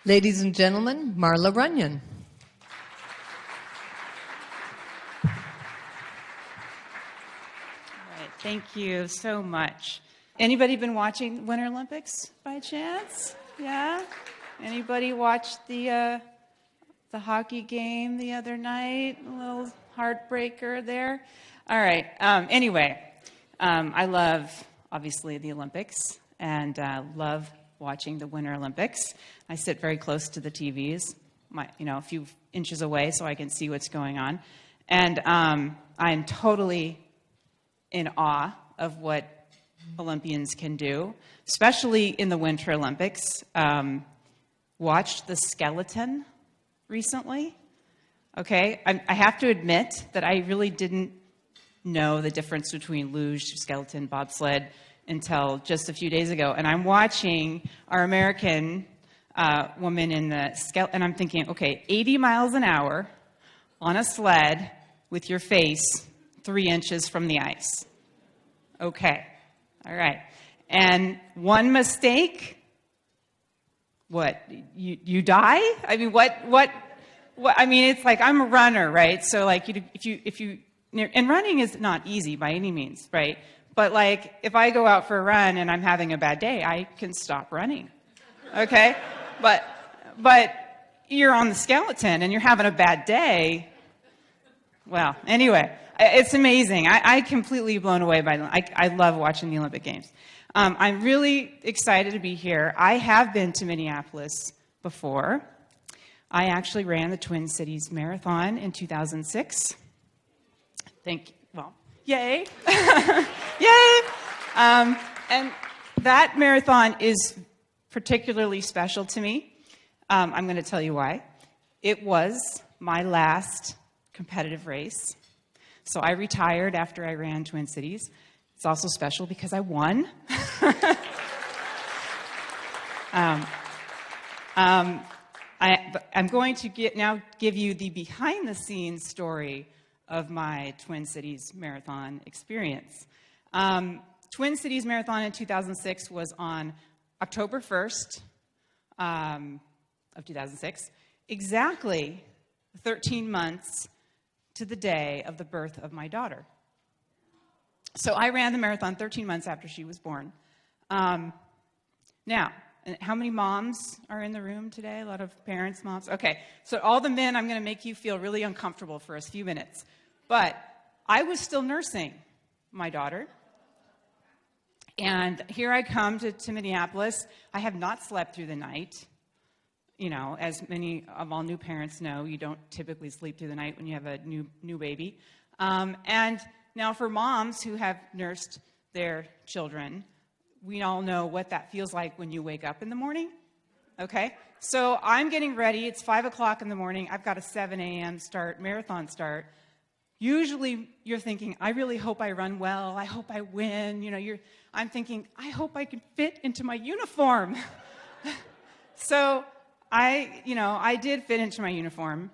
Ladies and gentlemen, Marla Runyan. All right, thank you so much. Anybody been watching Winter Olympics by chance? Yeah? Anybody watched the hockey game the other night? A little heartbreaker there. All right. Anyway, I love, obviously, the Olympics and love watching the Winter Olympics. I sit very close to the TVs, a few inches away so I can see what's going on. And I'm totally in awe of what Olympians can do, especially in the Winter Olympics. Watched the skeleton recently. Okay, I have to admit that I really didn't know the difference between luge, skeleton, bobsled until just a few days ago. And I'm watching our American woman in the skeleton, and I'm thinking, okay, 80 miles an hour on a sled with your face 3 inches from the ice. Okay, all right. And one mistake, what, you die? I mean, what, I mean, it's like, I'm a runner, right? So like, if you, and running is not easy by any means, right? But like, if I go out for a run and I'm having a bad day, I can stop running, okay? But you're on the skeleton and you're having a bad day. Well, anyway, it's amazing. I completely blown away by I love watching the Olympic Games. I'm really excited to be here. I have been to Minneapolis before. I actually ran the Twin Cities Marathon in 2006. Yay. Yay. And that marathon is particularly special to me. I'm going to tell you why. It was my last competitive race. So I retired after I ran Twin Cities. It's also special because I won. I'm going to now give you the behind-the-scenes story of my Twin Cities Marathon experience. Twin Cities Marathon in 2006 was on October 1st of 2006, exactly 13 months to the day of the birth of my daughter. So I ran the marathon 13 months after she was born. Now, how many moms are in the room today? A lot of parents, moms. Okay, so all the men, I'm going to make you feel really uncomfortable for a few minutes. But I was still nursing my daughter. And here I come to Minneapolis. I have not slept through the night. You know, as many of all new parents know, you don't typically sleep through the night when you have a new baby. And now for moms who have nursed their children, we all know what that feels like when you wake up in the morning. Okay? So I'm getting ready. It's 5 o'clock in the morning. I've got a 7 a.m. marathon start. Usually you're thinking, I really hope I run well. I hope I win. You know, I'm thinking, I hope I can fit into my uniform. So I did fit into my uniform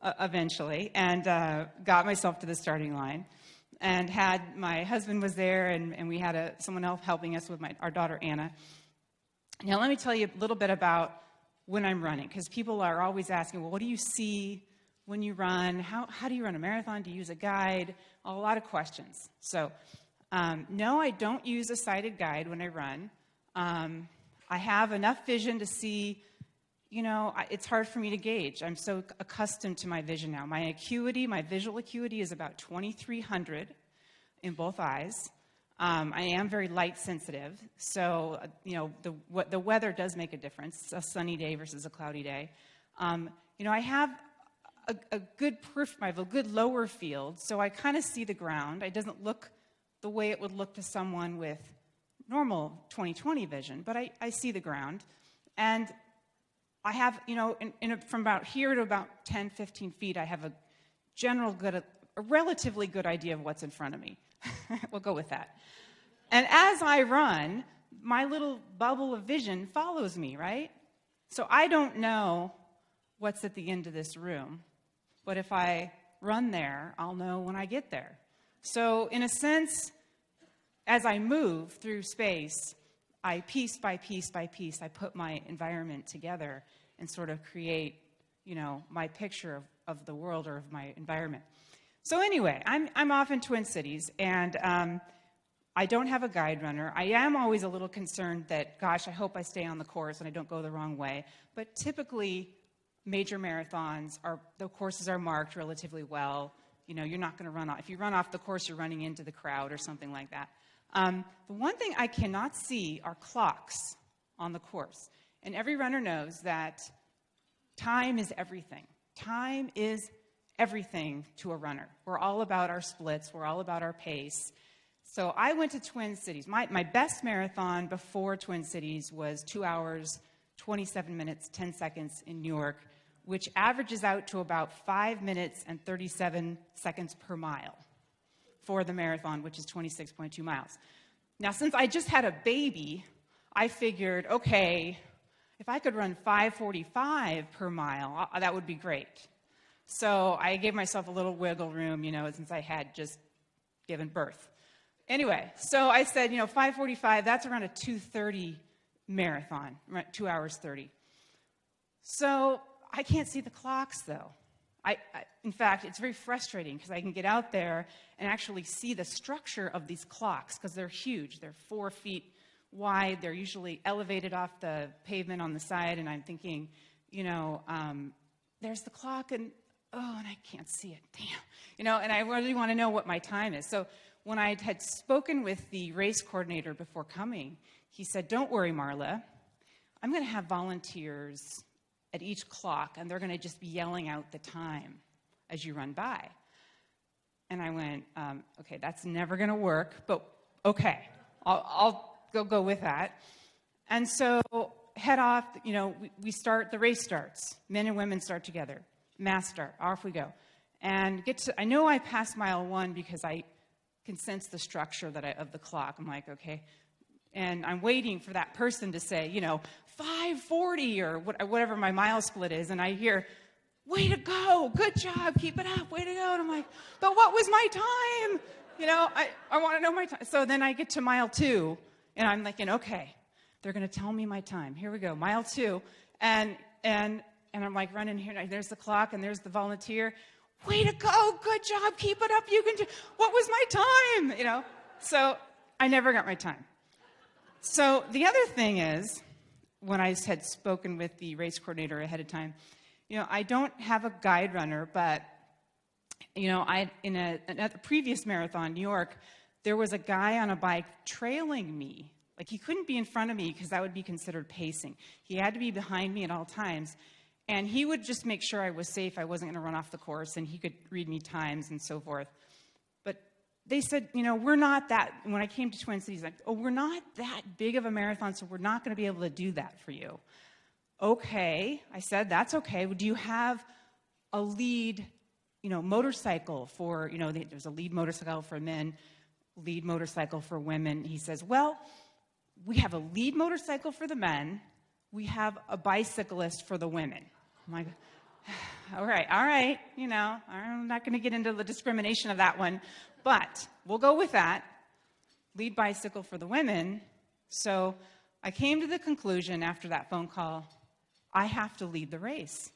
eventually and got myself to the starting line and my husband was there and we had someone else helping us with our daughter, Anna. Now, let me tell you a little bit about when I'm running, because people are always asking, well, what do you see when you run? How do you run a marathon? Do you use a guide? A lot of questions. So, no, I don't use a sighted guide when I run. I have enough vision to see, you know, it's hard for me to gauge. I'm so accustomed to my vision now. My visual acuity is about 2300 in both eyes. I am very light sensitive, so you know the weather does make a difference. A sunny day versus a cloudy day. You know, I have a good I have a good lower field, so I kind of see the ground. It doesn't look the way it would look to someone with normal 20/20 vision, but I see the ground, and I have, you know, from about here to about 10, 15 feet, I have a relatively good idea of what's in front of me. We'll go with that. And as I run, my little bubble of vision follows me, right? So I don't know what's at the end of this room, but if I run there, I'll know when I get there. So in a sense, as I move through space, piece by piece by piece, I put my environment together, and sort of create, my picture of the world or of my environment. So anyway, I'm off in Twin Cities, and I don't have a guide runner. I am always a little concerned that, gosh, I hope I stay on the course and I don't go the wrong way. But typically, major marathons, the courses are marked relatively well. You're not going to run off. If you run off the course, you're running into the crowd or something like that. The one thing I cannot see are clocks on the course. And every runner knows that time is everything. Time is everything to a runner. We're all about our splits. We're all about our pace. So I went to Twin Cities. My best marathon before Twin Cities was 2 hours, 27 minutes, 10 seconds in New York, which averages out to about 5 minutes and 37 seconds per mile for the marathon, which is 26.2 miles. Now, since I just had a baby, I figured, okay, if I could run 5:45 per mile, that would be great. So I gave myself a little wiggle room, since I had just given birth. Anyway, so I said, 5:45, that's around a 2:30 marathon, 2 hours 30. So I can't see the clocks, though. In fact, it's very frustrating because I can get out there and actually see the structure of these clocks because they're huge. They're 4 feet wide. They're usually elevated off the pavement on the side, and I'm thinking, there's the clock, and I can't see it. Damn. And I really want to know what my time is. So when I had spoken with the race coordinator before coming, he said, don't worry, Marla. I'm going to have volunteers at each clock, and they're going to just be yelling out the time as you run by. And I went, okay, that's never going to work, but okay, I'll go with that. And so head off, we start, the race starts. Men and women start together. Mass start, off we go. And I know I passed mile 1 because I can sense the structure of the clock. I'm like, okay. And I'm waiting for that person to say, 5:40 or whatever my mile split is. And I hear, way to go, good job, keep it up, way to go. And I'm like, but what was my time? I want to know my time. So then I get to mile 2, and I'm thinking, okay, they're going to tell me my time. Here we go, mile 2. And I'm like running here, and there's the clock, and there's the volunteer. Way to go, good job, keep it up, you can do, what was my time? So I never got my time. So the other thing is, when I had spoken with the race coordinator ahead of time, I don't have a guide runner, but, in a previous marathon, New York, there was a guy on a bike trailing me. Like, he couldn't be in front of me because that would be considered pacing. He had to be behind me at all times, and he would just make sure I was safe, I wasn't going to run off the course, and he could read me times and so forth. But they said, we're not that, when I came to Twin Cities, we're not that big of a marathon, so we're not going to be able to do that for you. Okay, I said, that's okay. Do you have a lead, motorcycle for, there's a lead motorcycle for men, lead motorcycle for women. He says, well, we have a lead motorcycle for the men. We have a bicyclist for the women. I'm like, all right. I'm not going to get into the discrimination of that one, but we'll go with that. Lead bicycle for the women. So I came to the conclusion after that phone call, I have to lead the race.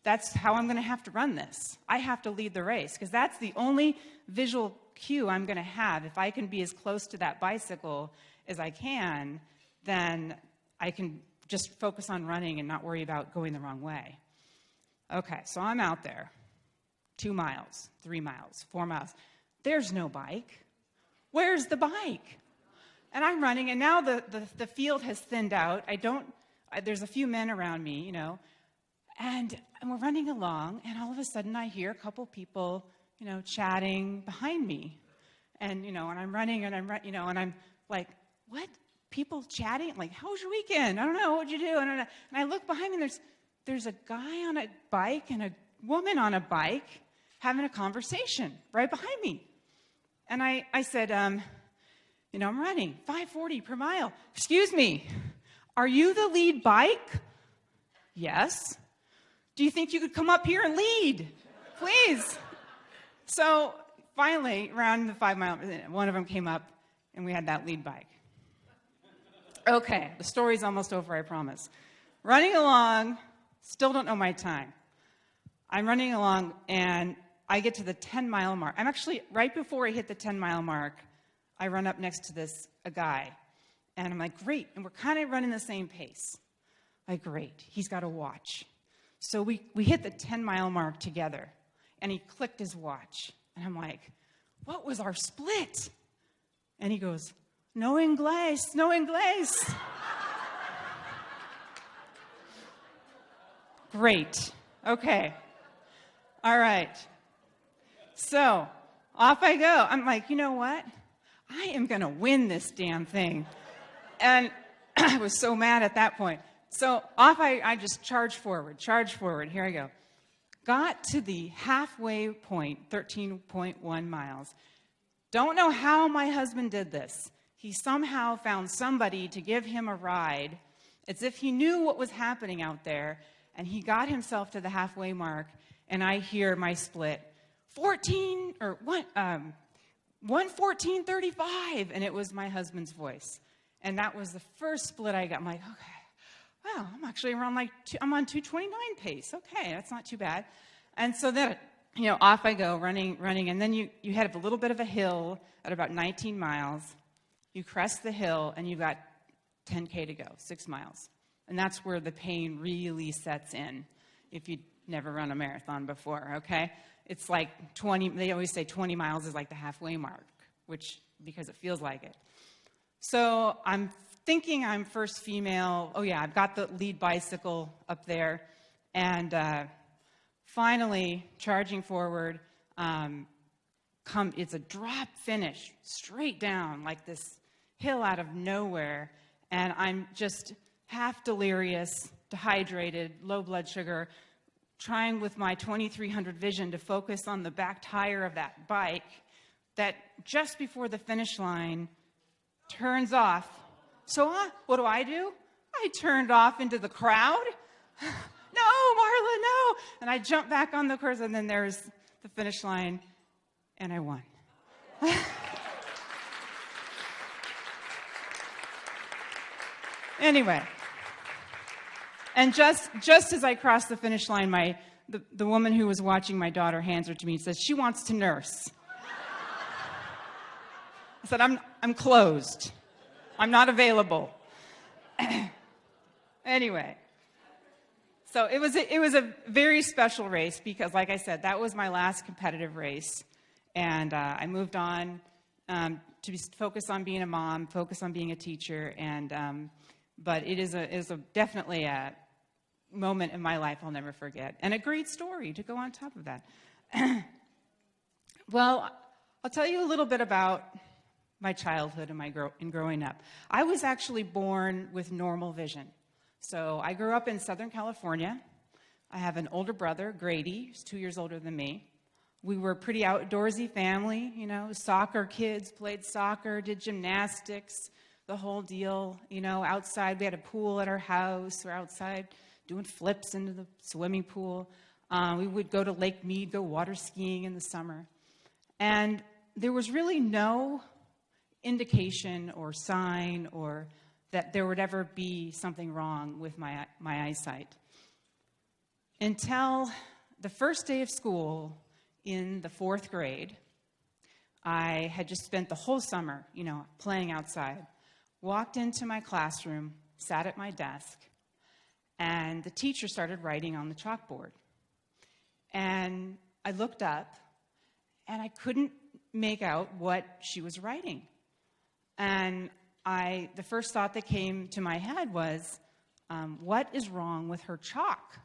That's how I'm going to have to run this. I have to lead the race because that's the only visual cue I'm going to have. If I can be as close to that bicycle as I can, then I can just focus on running and not worry about going the wrong way. Okay, so I'm out there. 2 miles, 3 miles, 4 miles. There's no bike. Where's the bike? And I'm running, and now the field has thinned out. There's a few men around me, and we're running along, and all of a sudden I hear a couple people, chatting behind me. And, and I'm running, and and I'm like, what? People chatting? Like, how was your weekend? I don't know. What'd you do? I don't know. And I look behind me, and there's a guy on a bike and a woman on a bike having a conversation right behind me. And I said, I'm running 5:40 per mile. Excuse me, are you the lead bike? Yes. Do you think you could come up here and lead? Please. So finally, around the 5 mile, one of them came up, and we had that lead bike. Okay, the story's almost over, I promise. Running along, Still don't know my time. I'm running along, and I get to the 10-mile mark. I'm actually, right before I hit the 10-mile mark, I run up next to a guy. And I'm like, great. And we're kind of running the same pace. Like, great. He's got a watch. So we hit the 10-mile mark together. And he clicked his watch. And I'm like, what was our split? And he goes, no inglés, no inglés. Great. Okay. All right. So off I go. I'm like, you know what? I am going to win this damn thing. And I was so mad at that point. So off I just charged forward. Here I go. Got to the halfway point, 13.1 miles. Don't know how my husband did this. He somehow found somebody to give him a ride, as if he knew what was happening out there, and he got himself to the halfway mark, and I hear my split, 1:14:35, and it was my husband's voice. And that was the first split I got. I'm like, okay, wow, I'm actually around I'm on 2:29 pace. Okay, that's not too bad. And so then, off I go, running, and then you head up a little bit of a hill at about 19 miles. You crest the hill, and you've got 10K to go, 6 miles. And that's where the pain really sets in if you've never run a marathon before, okay? It's like 20, they always say 20 miles is like the halfway mark, because it feels like it. So I'm thinking I'm first female. Oh yeah, I've got the lead bicycle up there. And finally, charging forward, it's a drop finish, straight down, like this hill out of nowhere. And I'm just half delirious, dehydrated, low blood sugar, trying with my 2300 vision to focus on the back tire of that bike that just before the finish line turns off. So what do? I turned off into the crowd. No, Marla, no. And I jumped back on the course, and then there's the finish line, and I won. Anyway, and just as I crossed the finish line, the woman who was watching my daughter hands her to me and says, she wants to nurse. I said, I'm closed. I'm not available. Anyway, so it was a very special race because, like I said, that was my last competitive race, and I moved on to focus on being a mom, focus on being a teacher, and but it is definitely a moment in my life I'll never forget, and a great story to go on top of that. Well, I'll tell you a little bit about my childhood and growing up. I was actually born with normal vision. So I grew up in Southern California. I have an older brother, Grady, who's 2 years older than me. We were a pretty outdoorsy family, soccer kids, played soccer, did gymnastics, the whole deal, outside. We had a pool at our house. We're outside doing flips into the swimming pool. We would go to Lake Mead, go water skiing in the summer. And there was really no indication or sign or that there would ever be something wrong with my eyesight. Until the first day of school in the 4th grade, I had just spent the whole summer, playing outside. Walked into my classroom, sat at my desk, and the teacher started writing on the chalkboard. And I looked up, and I couldn't make out what she was writing. And the first thought that came to my head was, what is wrong with her chalk?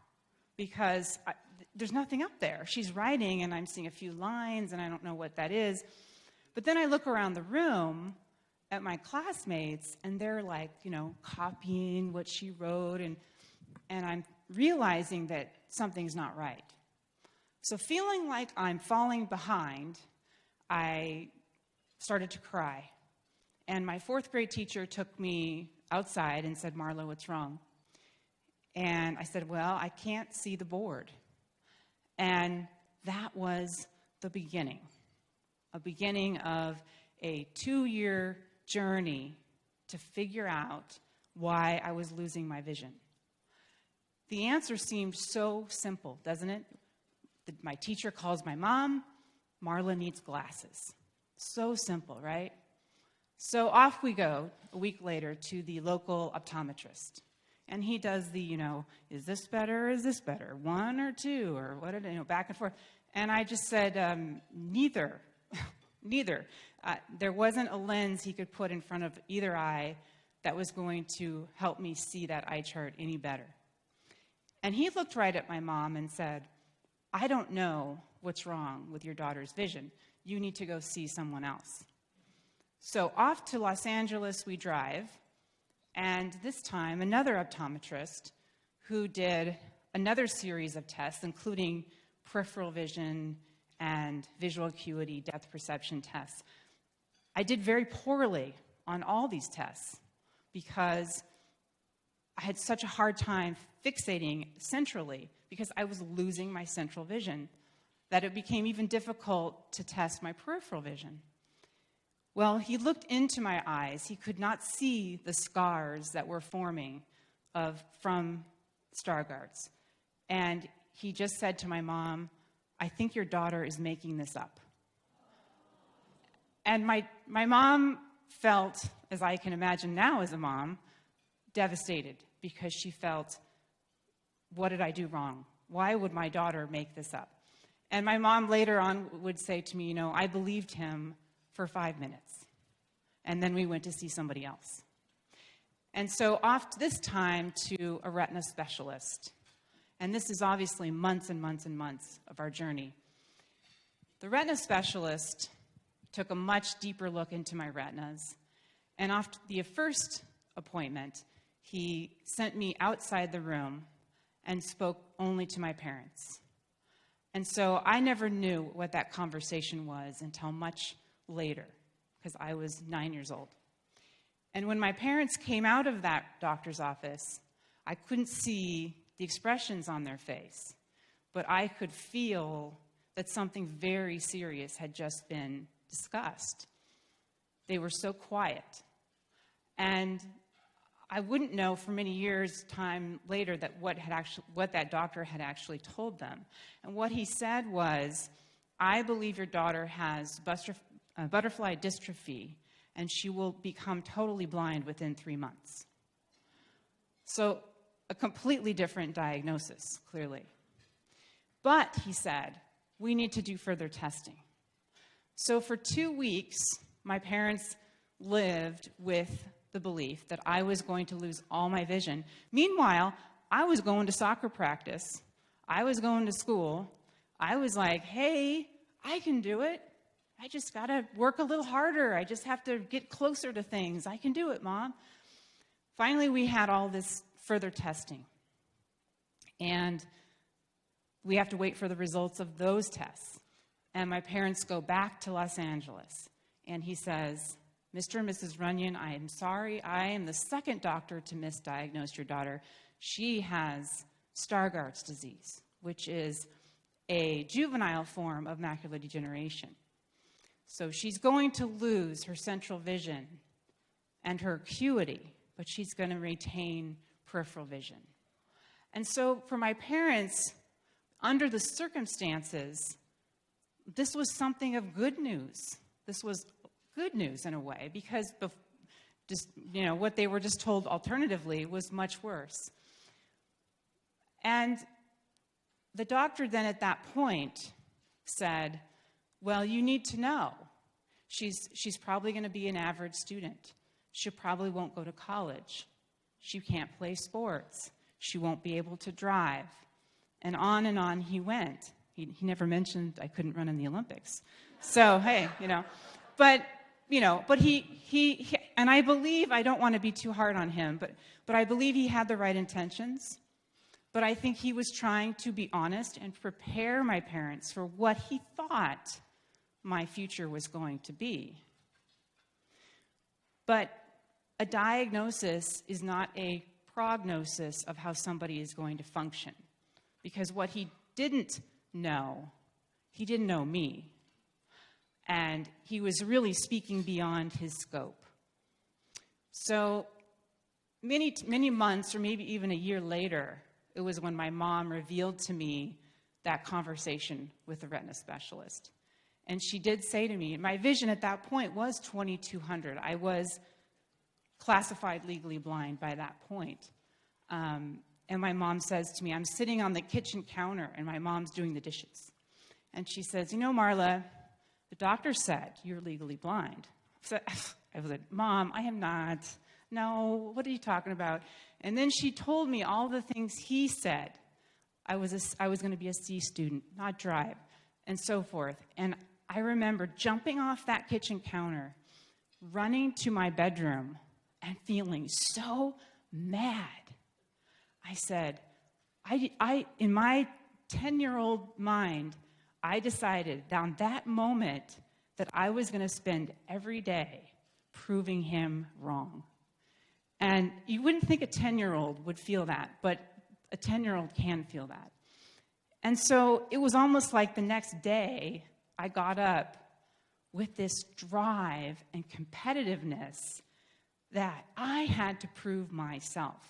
Because there's nothing up there. She's writing, and I'm seeing a few lines, and I don't know what that is. But then I look around the room at my classmates, and they're like, copying what she wrote, and I'm realizing that something's not right. So feeling like I'm falling behind, I started to cry. And my 4th grade teacher took me outside and said, Marla, what's wrong? And I said, well, I can't see the board. And that was the beginning, a beginning of a 2-year journey to figure out why I was losing my vision. The answer seemed so simple, doesn't it? My teacher calls my mom, Marla needs glasses. So simple, right? So off we go a week later to the local optometrist. And he does the, is this better or is this better? 1 or 2 or what, back and forth. And I just said, neither. Neither. There wasn't a lens he could put in front of either eye that was going to help me see that eye chart any better. And he looked right at my mom and said, I don't know what's wrong with your daughter's vision. You need to go see someone else. So off to Los Angeles we drive, and this time another optometrist who did another series of tests, including peripheral vision and visual acuity, depth perception tests. I did very poorly on all these tests because I had such a hard time fixating centrally because I was losing my central vision that it became even difficult to test my peripheral vision. Well, he looked into my eyes. He could not see the scars that were forming from Stargardt's. And he just said to my mom, I think your daughter is making this up. And my mom felt, as I can imagine now as a mom, devastated because she felt, what did I do wrong? Why would my daughter make this up? And my mom later on would say to me, I believed him for 5 minutes. And then we went to see somebody else. And so off this time to a retina specialist. And this is obviously months and months and months of our journey. The retina specialist took a much deeper look into my retinas. And after the first appointment, he sent me outside the room and spoke only to my parents. And so I never knew what that conversation was until much later, because I was 9 years old. And when my parents came out of that doctor's office, I couldn't see the expressions on their face, but I could feel that something very serious had just been discussed. They were so quiet. And I wouldn't know for many years' time later that what that doctor had actually told them. And what he said was, I believe your daughter has butterfly dystrophy, and she will become totally blind within 3 months. So a completely different diagnosis, clearly. But, he said, we need to do further testing. So for 2 weeks, my parents lived with the belief that I was going to lose all my vision. Meanwhile, I was going to soccer practice. I was going to school. I was like, hey, I can do it. I just got to work a little harder. I just have to get closer to things. I can do it, Mom. Finally, we had all this further testing. And we have to wait for the results of those tests. And my parents go back to Los Angeles. And he says, Mr. and Mrs. Runyan, I am sorry. I am the second doctor to misdiagnose your daughter. She has Stargardt's disease, which is a juvenile form of macular degeneration. So she's going to lose her central vision and her acuity, but she's going to retain peripheral vision. And so for my parents, under the circumstances, this was something of good news. This was good news in a way, because what they were just told alternatively was much worse. And the doctor then at that point said, well, you need to know. She's probably going to be an average student. She probably won't go to college. She can't play sports. She won't be able to drive. And on he went. He never mentioned I couldn't run in the Olympics. So, hey, But he and I believe, I don't want to be too hard on him, but I believe he had the right intentions. But I think he was trying to be honest and prepare my parents for what he thought my future was going to be. But a diagnosis is not a prognosis of how somebody is going to function. Because what he didn't know me. And he was really speaking beyond his scope. So many months, or maybe even a year later, It was when my mom revealed to me that conversation with the retina specialist. And she did say to me, my vision at that point was 2200. I was classified legally blind by that point. And my mom says to me, I'm sitting on the kitchen counter and my mom's doing the dishes. And she says, you know, Marla, the doctor said you're legally blind. So I was like, Mom, I am not. No, what are you talking about? And then she told me all the things he said. I was going to be a C student, not drive, and so forth. And I remember jumping off that kitchen counter, running to my bedroom, and feeling so mad. I said, in my 10-year-old mind, I decided on that moment that I was going to spend every day proving him wrong. And you wouldn't think a 10-year-old would feel that, but a 10-year-old can feel that. And so it was almost like the next day, I got up with this drive and competitiveness that I had to prove myself.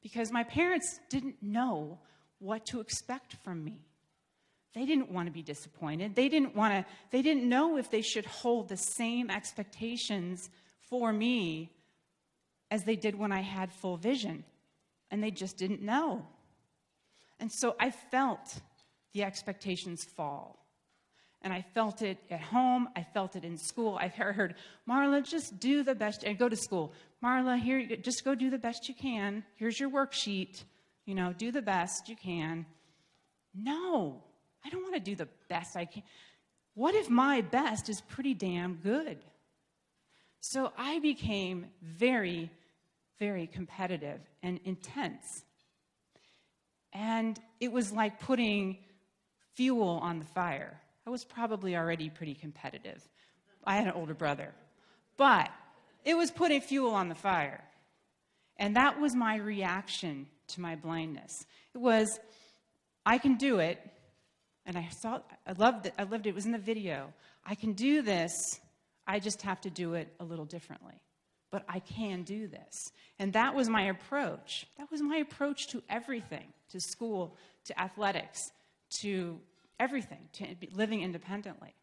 Because my parents didn't know what to expect from me. They didn't want to be disappointed. They didn't know if they should hold the same expectations for me as they did when I had full vision. And they just didn't know. And so I felt the expectations fall. And I felt it at home. I felt it in school. I heard, Marla, just do the best. And go to school. Marla, here, just go do the best you can. Here's your worksheet. You know, do the best you can. No, I don't want to do the best I can. What if my best is pretty damn good? So I became very, very competitive and intense. And it was like putting fuel on the fire. I was probably already pretty competitive. I had an older brother. But it was putting fuel on the fire. And that was my reaction to my blindness. It was, I can do it. And I loved it. It was in the video. I can do this. I just have to do it a little differently. But I can do this. And that was my approach. That was my approach to everything, to school, to athletics, to everything, to living independently.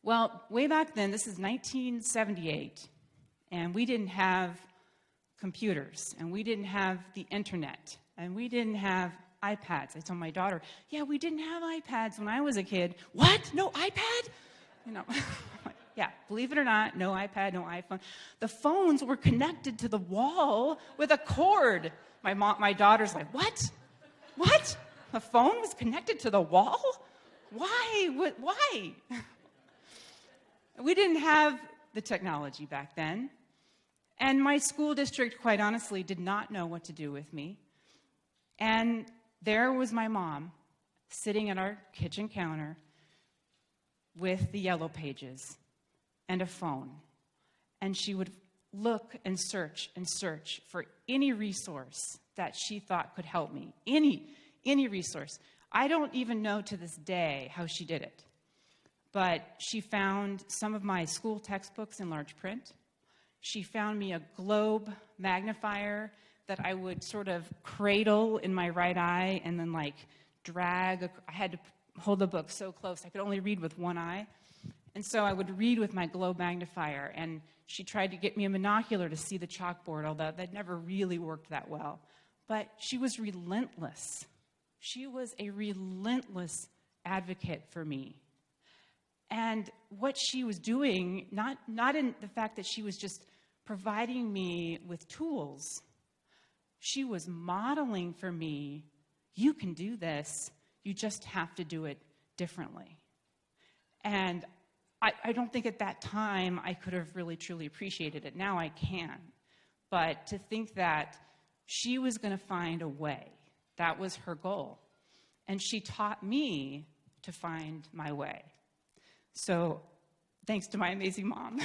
Well, way back then, this is 1978, and we didn't have computers, and we didn't have the internet, and we didn't have iPads. I told my daughter, yeah, we didn't have iPads when I was a kid. What? No iPad? You know, yeah, believe it or not, no iPad, no iPhone. The phones were connected to the wall with a cord. My daughter's like, what? What? The phone was connected to the wall? Why? Why? We didn't have the technology back then. And my school district, quite honestly, did not know what to do with me. And there was my mom sitting at our kitchen counter with the yellow pages and a phone. And she would look and search for any resource that she thought could help me. Any resource. I don't even know to this day how she did it. But she found some of my school textbooks in large print. She found me a globe magnifier that I would sort of cradle in my right eye and then like drag. I had to hold the book so close. I could only read with one eye. And so I would read with my globe magnifier. And she tried to get me a monocular to see the chalkboard, although that never really worked that well. But she was relentless. She was a relentless advocate for me. And what she was doing, not in the fact that she was just providing me with tools, she was modeling for me, you can do this, you just have to do it differently. And I don't think at that time I could have really truly appreciated it. Now I can. But to think that she was going to find a way, that was her goal. And she taught me to find my way. So thanks to my amazing mom.